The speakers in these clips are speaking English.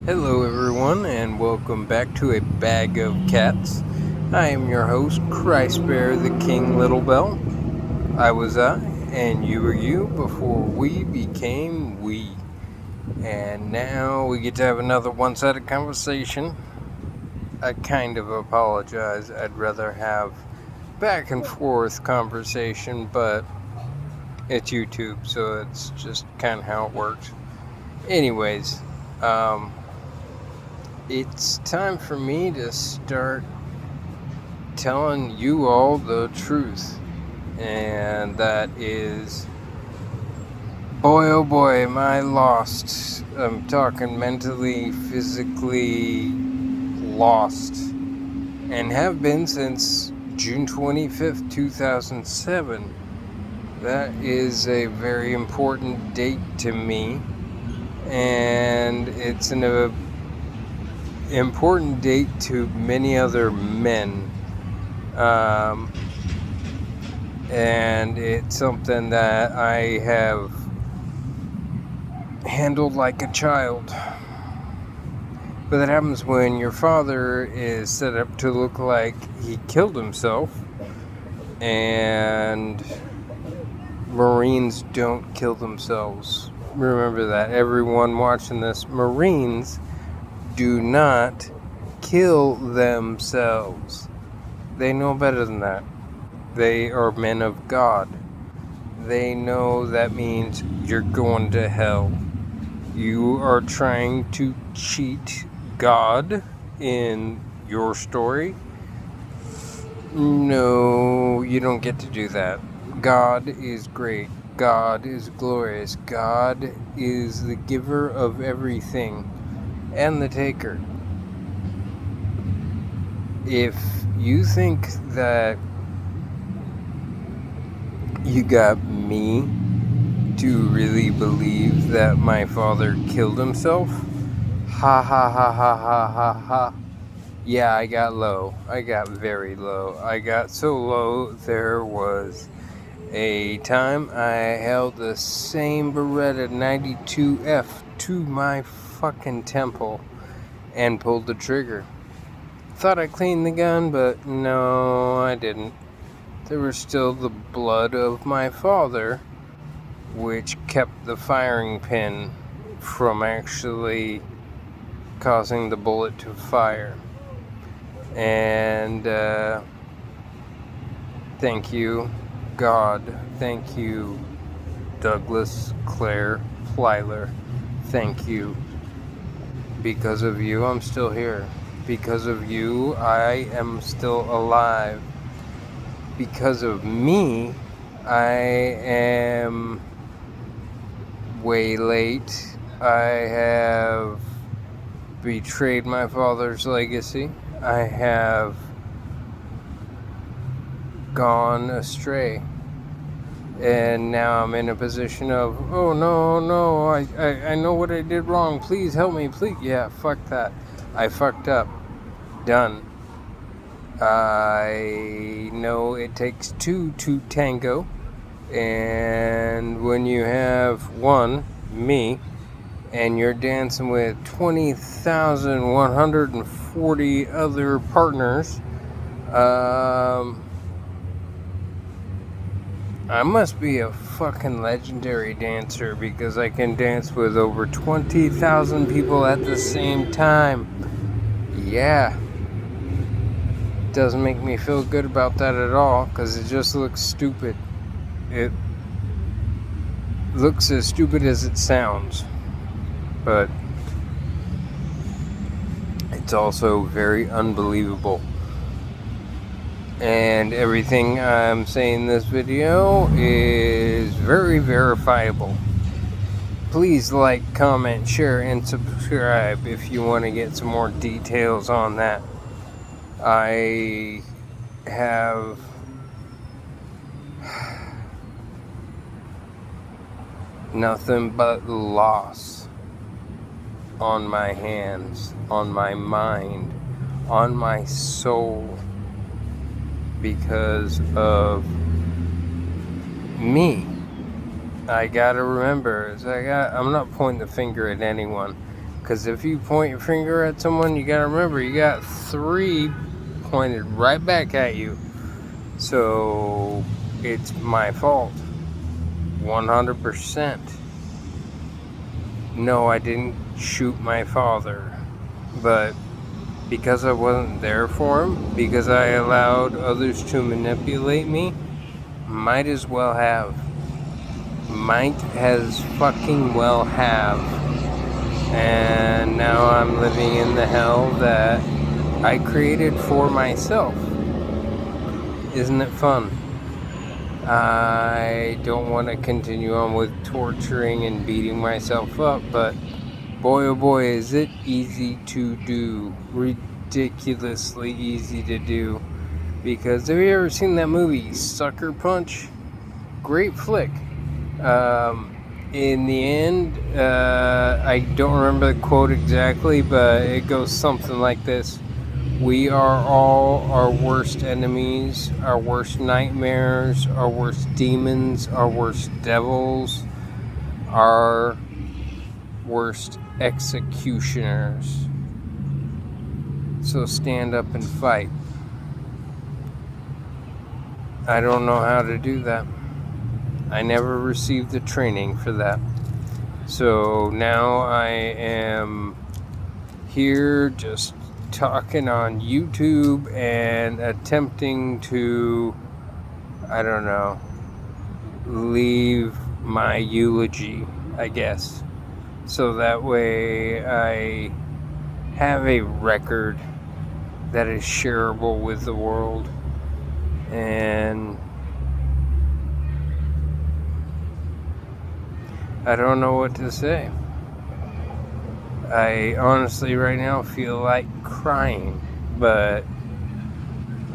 Hello, everyone, and welcome back to A Bag of Cats. I am your host, Christ Bear the King Little Bell. I was I, and you were you before we became we. And now we get to have another one-sided conversation. I kind of apologize. I'd rather have back and forth conversation, but it's YouTube, so it's just kind of how it works. Anyways, it's time for me to start telling you all the truth. And that is, boy oh boy, am I lost. I'm talking mentally, physically lost. And have been since June 25th, 2007. That is a very important date to me. And it's an important date to many other men. And it's something that I have handled like a child. But that happens when your father is set up to look like he killed himself. And Marines don't kill themselves. Remember that. Everyone watching this, Marines do not kill themselves. They know better than that. They are men of God. They know that means you're going to hell. You are trying to cheat God in your story. No, you don't get to do that. God is great. God is glorious. God is the giver of everything and the taker. If you think that you got me to really believe that my father killed himself, ha ha ha ha ha ha ha. Yeah, I got low. I got very low. I got so low, there was a time I held the same Beretta 92F to my fucking temple and pulled the trigger. Thought I cleaned the gun, but no, I didn't. There was still the blood of my father, which kept the firing pin from actually causing the bullet to fire. And thank you, God. Thank you, Douglas Claire Plyler. Thank you. Because of you, I'm still here. Because of you, I am still alive. Because of me, I am way late. I have betrayed my father's legacy. I have gone astray. And now I'm in a position of, oh no, I know what I did wrong. Please help me, please. Yeah, fuck that. I fucked up. Done. I know it takes two to tango. And when you have one, me, and you're dancing with 20,140 other partners, I must be a fucking legendary dancer because I can dance with over 20,000 people at the same time. Yeah. Doesn't make me feel good about that at all because it just looks stupid. It looks as stupid as it sounds, but it's also very unbelievable. And everything I'm saying in this video is very verifiable. Please like, comment, share, and subscribe if you want to get some more details on that. I have nothing but loss on my hands, on my mind, on my soul because of me. I gotta remember, I'm not pointing the finger at anyone Because if you point your finger at someone, you gotta remember, you got 3 pointed right back at you. So it's my fault. 100%. No, I didn't shoot my father. But because I wasn't there for him, because I allowed others to manipulate me, might as well have. Might as fucking well have. And now I'm living in the hell that I created for myself. Isn't it fun? I don't want to continue on with torturing and beating myself up, but boy oh boy is it easy to do. Ridiculously easy to do. Because have you ever seen that movie Sucker Punch? Great flick. In the end, I don't remember the quote exactly, but it goes something like this. We are all our worst enemies, our worst nightmares, our worst demons, our worst devils, our worst executioners. So stand up and fight. I don't know how to do that. I never received the training for that. So now I am here just talking on YouTube and attempting to, I don't know, leave my eulogy, I guess. So that way I have a record that is shareable with the world. And I don't know what to say. I honestly right now feel like crying, but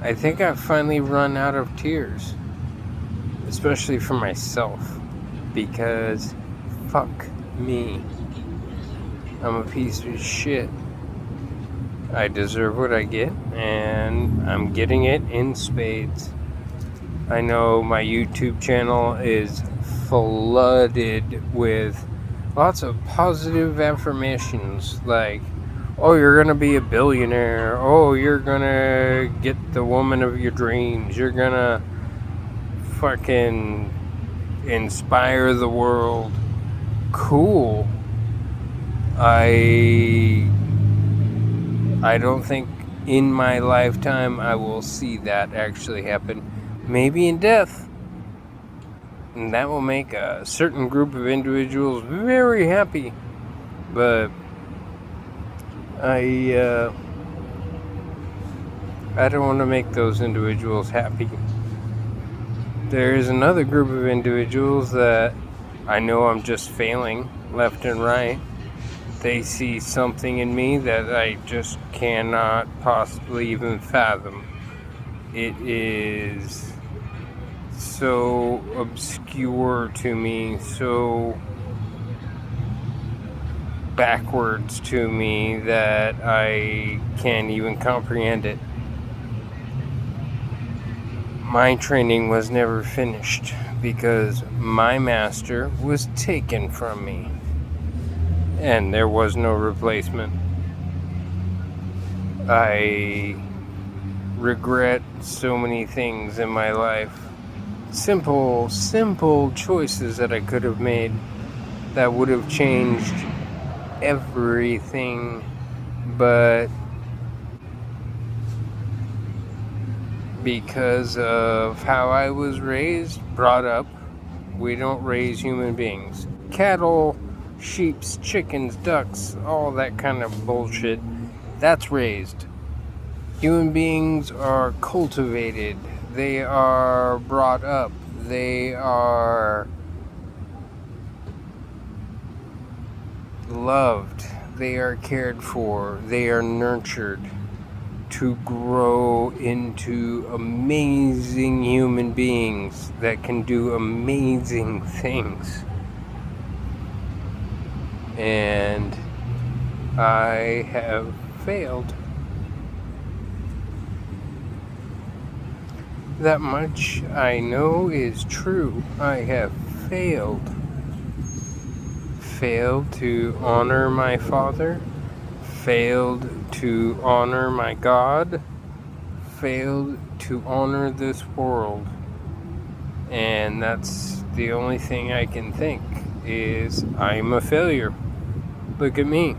I think I've finally run out of tears, especially for myself, because fuck me. I'm a piece of shit. I deserve what I get, and I'm getting it in spades. I know my YouTube channel is flooded with lots of positive affirmations like, oh, you're gonna be a billionaire, oh, you're gonna get the woman of your dreams, you're gonna fucking inspire the world. Cool. I don't think in my lifetime I will see that actually happen. Maybe in death. And that will make a certain group of individuals very happy. But I don't want to make those individuals happy. There is another group of individuals that I know I'm just failing left and right. They see something in me that I just cannot possibly even fathom. It is so obscure to me, so backwards to me that I can't even comprehend it. My training was never finished because my master was taken from me, and there was no replacement. I regret so many things in my life. Simple choices that I could have made that would have changed everything, but because of how I was raised, brought up, we don't raise human beings. Cattle, sheep, chickens, ducks, all that kind of bullshit, that's raised. Human beings are cultivated. They are brought up. They are loved. They are cared for. They are nurtured to grow into amazing human beings that can do amazing things. And I have failed. That much I know is true. I have failed. failed to honor my father, failed to honor my God, failed to honor this world. And that's the only thing I can think is I'm a failure. Look at me,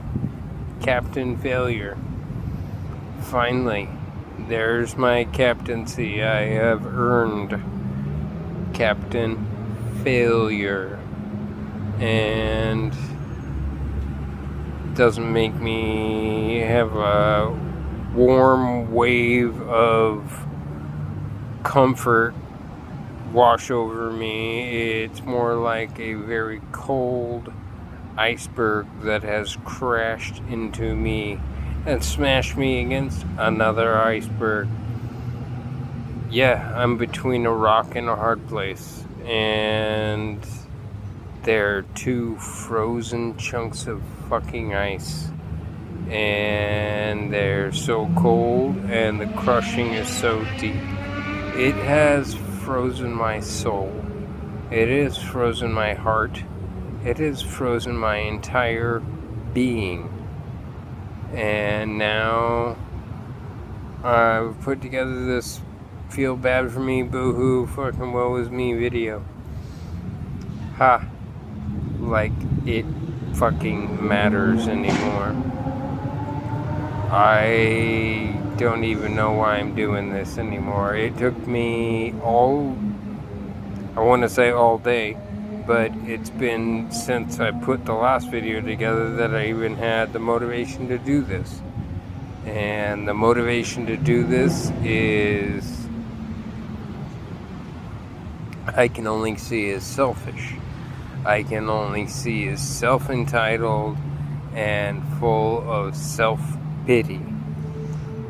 Captain Failure. Finally, there's my captaincy. I have earned Captain Failure. And doesn't make me have a warm wave of comfort wash over me. It's more like a very cold iceberg that has crashed into me and smashed me against another iceberg. Yeah, I'm between a rock and a hard place, and they're two frozen chunks of fucking ice, and they're so cold and the crushing is so deep. It has frozen my soul. It has frozen my heart. It has frozen my entire being. And now I've put together this feel bad for me, boo-hoo, fucking woe is me video. Ha. Like it fucking matters anymore. I don't even know why I'm doing this anymore. It took me I want to say all day, but it's been since I put the last video together that I even had the motivation to do this. And the motivation to do this is I can only see as selfish. I can only see as self-entitled and full of self-pity.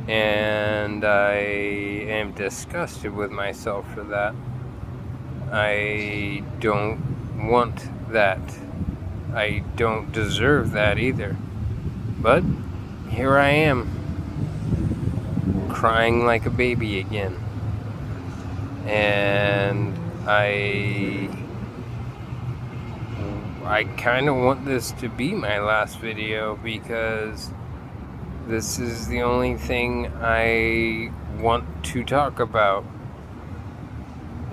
And I am disgusted with myself for that. I don't want that. I don't deserve that either. But here I am, crying like a baby again. And I kind of want this to be my last video because this is the only thing I want to talk about.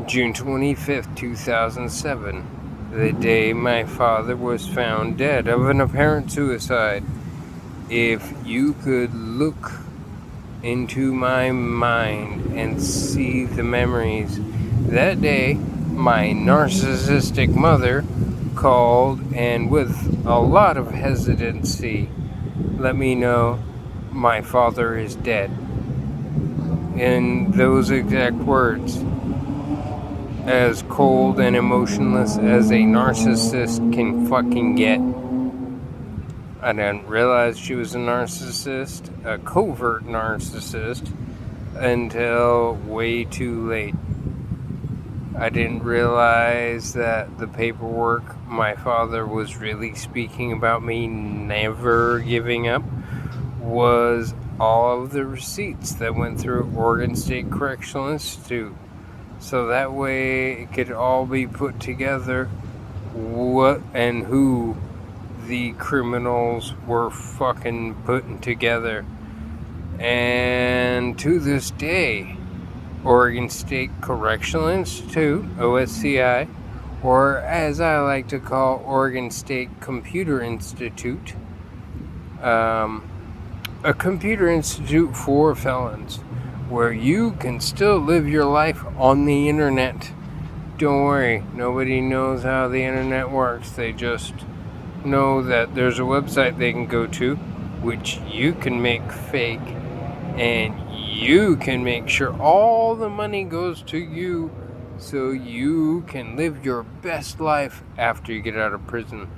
June 25th, 2007, the day my father was found dead of an apparent suicide. If you could look into my mind and see the memories, that day my narcissistic mother called and with a lot of hesitancy let me know my father is dead. In those exact words, as cold and emotionless as a narcissist can fucking get. I didn't realize she was a narcissist, a covert narcissist, until way too late. I didn't realize that the paperwork my father was really speaking about me never giving up was all of the receipts that went through Oregon State Correctional Institute. So that way it could all be put together what and who the criminals were fucking putting together. And to this day, Oregon State Correctional Institute, OSCI, or as I like to call Oregon State Computer Institute, a computer institute for felons, where you can still live your life on the internet. Don't worry, nobody knows how the internet works. They just know that there's a website they can go to, which you can make fake, and you can make sure all the money goes to you so you can live your best life after you get out of prison.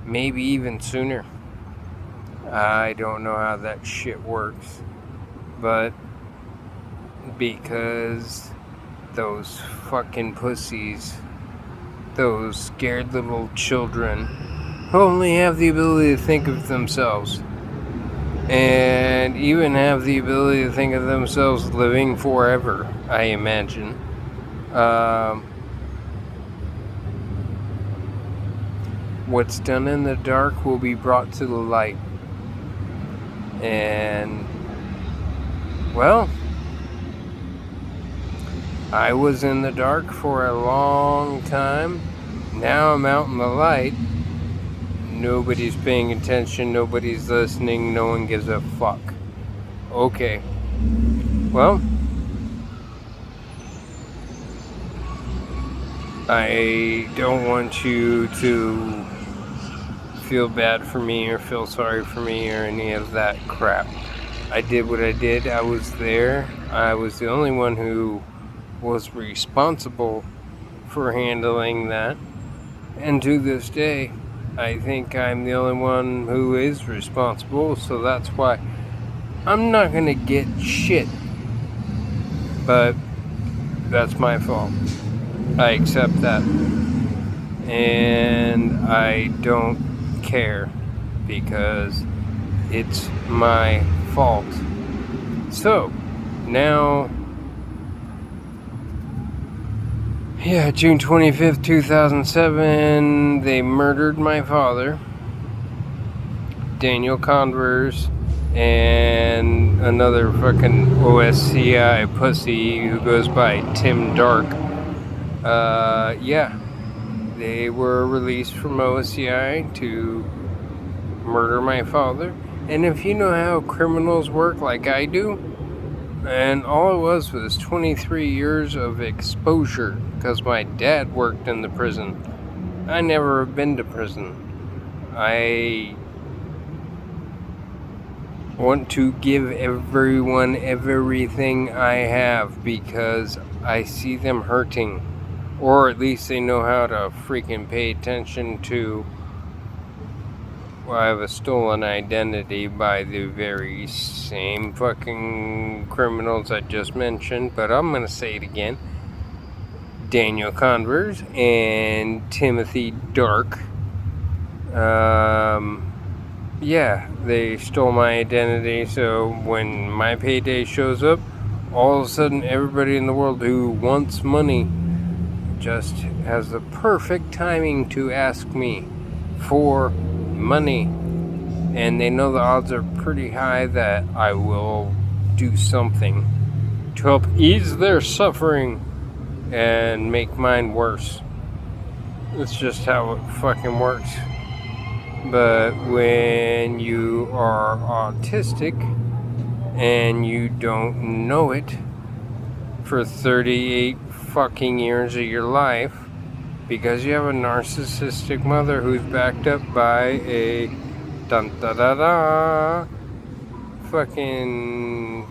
Maybe even sooner. I don't know how that shit works, but because those fucking pussies, those scared little children who only have the ability to think of themselves and even have the ability to think of themselves living forever, I imagine. What's done in the dark will be brought to the light. And, well, I was in the dark for a long time. Now I'm out in the light. Nobody's paying attention. Nobody's listening. No one gives a fuck. Okay. Well, I don't want you to feel bad for me or feel sorry for me or any of that crap. I did what I did. I was there. I was the only one who was responsible for handling that. And to this day, I think I'm the only one who is responsible, so that's why I'm not gonna get shit. But that's my fault. I accept that. And I don't care because it's my fault. So, now, June 25th, 2007, they murdered my father, Daniel Converse, and another fucking OSCI pussy who goes by Tim Dark. They were released from OSCI to murder my father. And if you know how criminals work like I do, and all it was 23 years of exposure, because my dad worked in the prison. I never have been to prison. I want to give everyone everything I have because I see them hurting. Or at least they know how to freaking pay attention to. Well, I have a stolen identity by the very same fucking criminals I just mentioned, but I'm gonna say it again. Daniel Converse and Timothy Dark. They stole my identity, so when my payday shows up, all of a sudden everybody in the world who wants money just has the perfect timing to ask me for money. And they know the odds are pretty high that I will do something to help ease their suffering and make mine worse. It's just how it fucking works. But when you are autistic and you don't know it for 38 fucking years of your life because you have a narcissistic mother who's backed up by a dun-da-da-da fucking...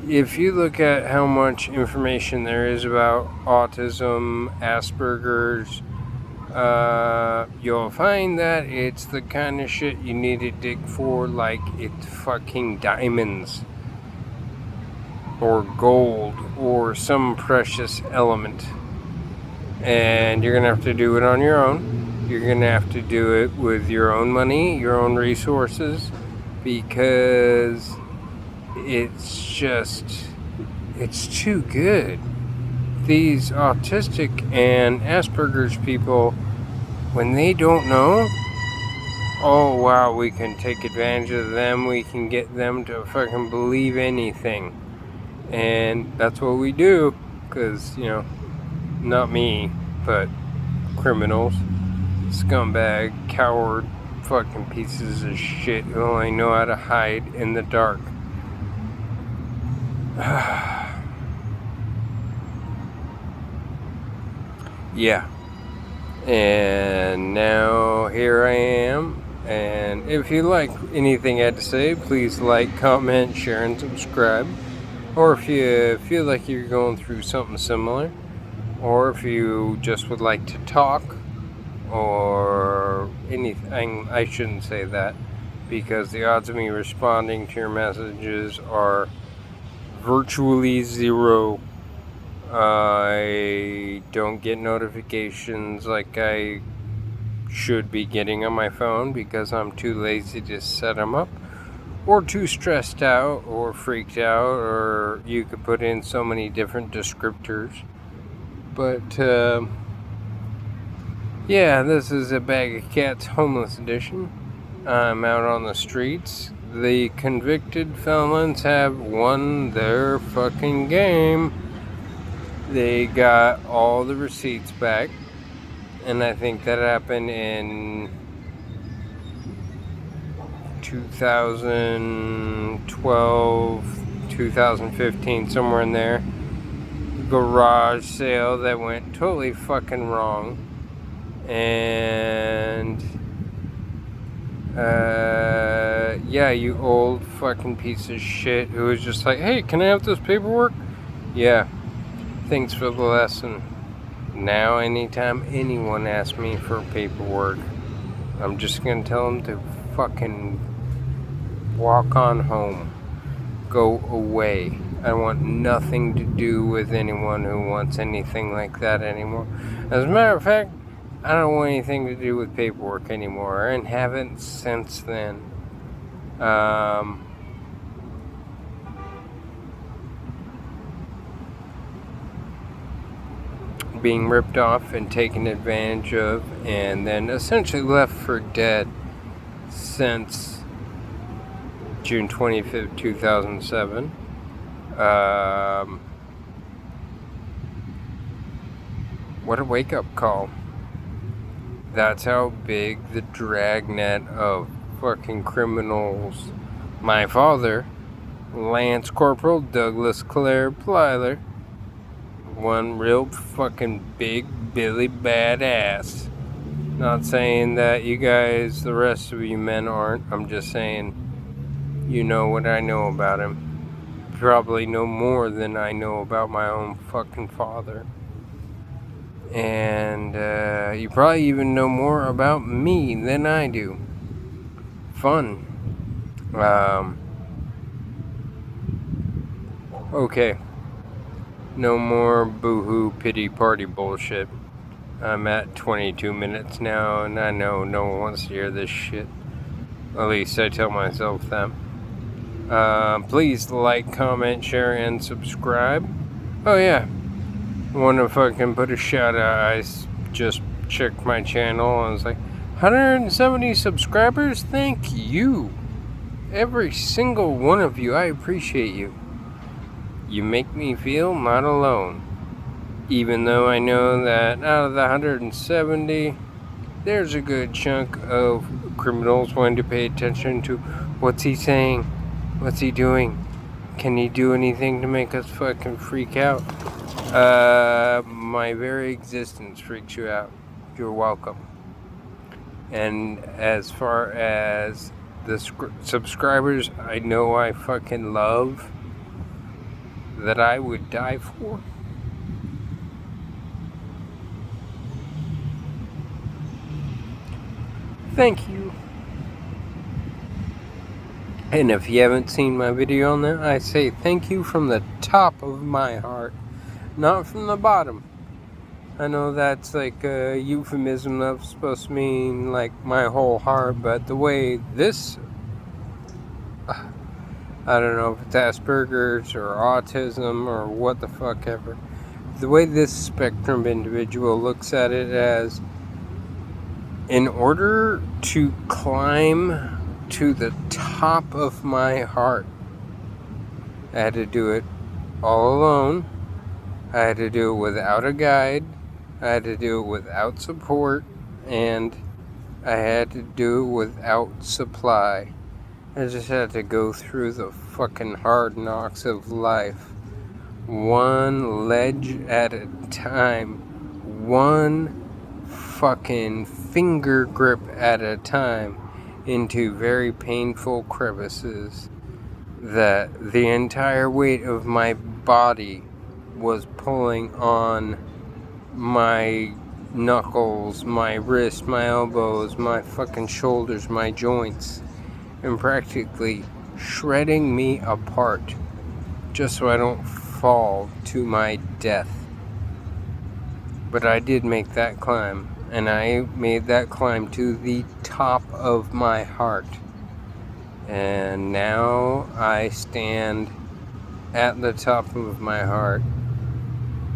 If you look at how much information there is about autism, Asperger's, you'll find that it's the kind of shit you need to dig for like it's fucking diamonds or gold or some precious element. And you're gonna have to do it on your own. You're gonna have to do it with your own money, your own resources, because it's too good. These autistic and Asperger's people, when they don't know, oh wow, we can take advantage of them, we can get them to fucking believe anything. And that's what we do, because, not me, but criminals, scumbag, coward, fucking pieces of shit who only know how to hide in the dark. Yeah. And now here I am. And if you like anything I had to say, please like, comment, share, and subscribe. Or if you feel like you're going through something similar, or if you just would like to talk, or anything, I shouldn't say that, because the odds of me responding to your messages are virtually zero. I don't get notifications like I should be getting on my phone because I'm too lazy to set them up, or too stressed out or freaked out, or you could put in so many different descriptors. But, yeah, this is a Bag of Cats homeless edition. I'm out on the streets. The convicted felons have won their fucking game. They got all the receipts back. And I think that happened in 2012, 2015, somewhere in there. Garage sale that went totally fucking wrong. And yeah, you old fucking piece of shit who was just like, hey, can I have this paperwork? Yeah, thanks for the lesson. Now anytime anyone asks me for paperwork, I'm just gonna tell them to fucking walk on home. Go away. I want nothing to do with anyone who wants anything like that anymore. As a matter of fact, I don't want anything to do with paperwork anymore, and haven't since then. Being ripped off and taken advantage of, and then essentially left for dead since June 25th, 2007. What a wake-up call. That's how big the dragnet of fucking criminals. My father, Lance Corporal Douglas Clare Plyler, one real fucking big Billy badass. Not saying that you guys, the rest of you men, aren't. I'm just saying, you know what I know about him. Probably know more than I know about my own fucking father. And you probably even know more about me than I do. Fun. Okay. No more boohoo pity party bullshit. I'm at 22 minutes now, and I know no one wants to hear this shit. At least I tell myself that. Please like, comment, share, and subscribe. Oh yeah, I want to fucking put a shout out. I just checked my channel and I was like, 170 subscribers? Thank you. Every single one of you, I appreciate you. You make me feel not alone. Even though I know that out of the 170, there's a good chunk of criminals wanting to pay attention to what's he saying, what's he doing, can he do anything to make us fucking freak out? My very existence freaks you out. You're welcome. And as far as the subscribers I know I fucking love, that I would die for, thank you. And if you haven't seen my video on that, I say thank you from the top of my heart, not from the bottom. I know that's like a euphemism that's supposed to mean like my whole heart, but the way this, I don't know if it's Asperger's or autism or what the fuck ever, the way this spectrum individual looks at it as, in order to climb to the top of my heart, I had to do it all alone. I had to do it without a guide. I had to do it without support. And I had to do it without supply. I just had to go through the fucking hard knocks of life. One ledge at a time. One fucking finger grip at a time into very painful crevices that the entire weight of my body was pulling on my knuckles, my wrists, my elbows, my fucking shoulders, my joints, and practically shredding me apart just so I don't fall to my death. But I did make that climb, and I made that climb to the top of my heart. And now I stand at the top of my heart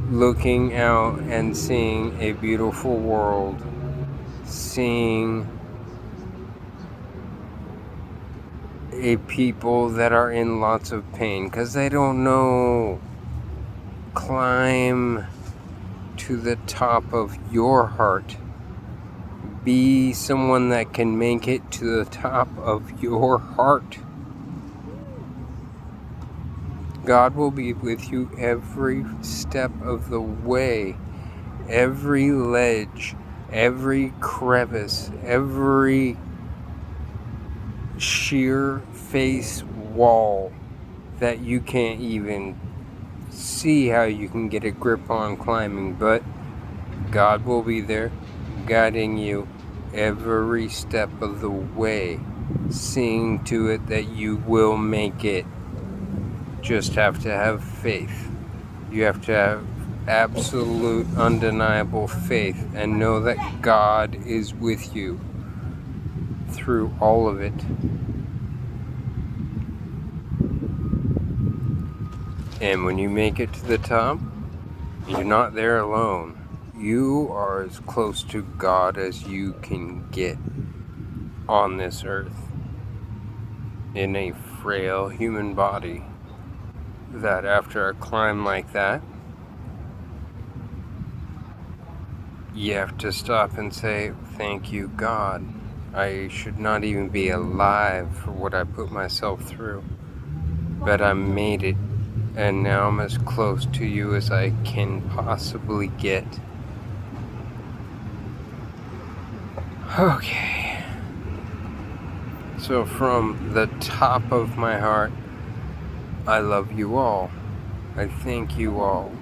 looking out and seeing a beautiful world, seeing a people that are in lots of pain because they don't know. Climb to the top of your heart. Be someone that can make it to the top of your heart. God will be with you every step of the way, every ledge, every crevice, every sheer face wall that you can't even see how you can get a grip on climbing, but God will be there guiding you every step of the way, seeing to it that you will make it. Just have to have faith. You have to have absolute, undeniable faith and know that God is with you through all of it. And when you make it to the top, you're not there alone. You are as close to God as you can get on this earth in a frail human body. That after a climb like that, you have to stop and say, thank you, God. I should not even be alive for what I put myself through. But I made it, and now I'm as close to you as I can possibly get. Okay. So from the top of my heart, I love you all. I thank you all.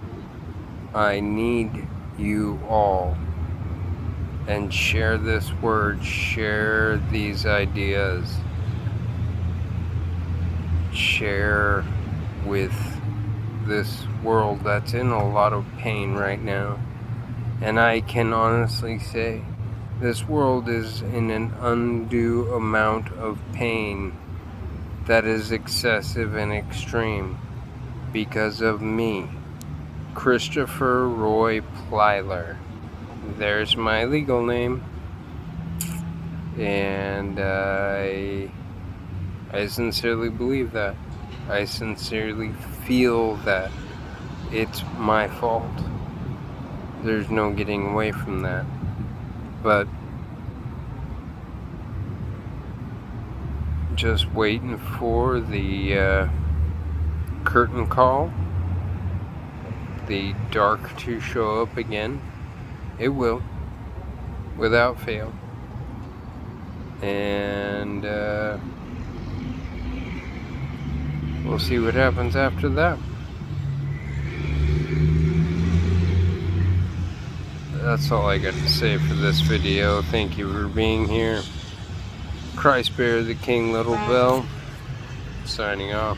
I need you all. And share this word, share these ideas, share with this world that's in a lot of pain right now. And I can honestly say, this world is in an undue amount of pain that is excessive and extreme because of me, Christopher Roy Plyler. There's my legal name. And I sincerely believe that. I sincerely feel that it's my fault. There's no getting away from that. But just waiting for the curtain call, the dark to show up again. It will, without fail. And we'll see what happens after that. That's all I got to say for this video. Thank you for being here. Christ Bear the King Little Bell, signing off.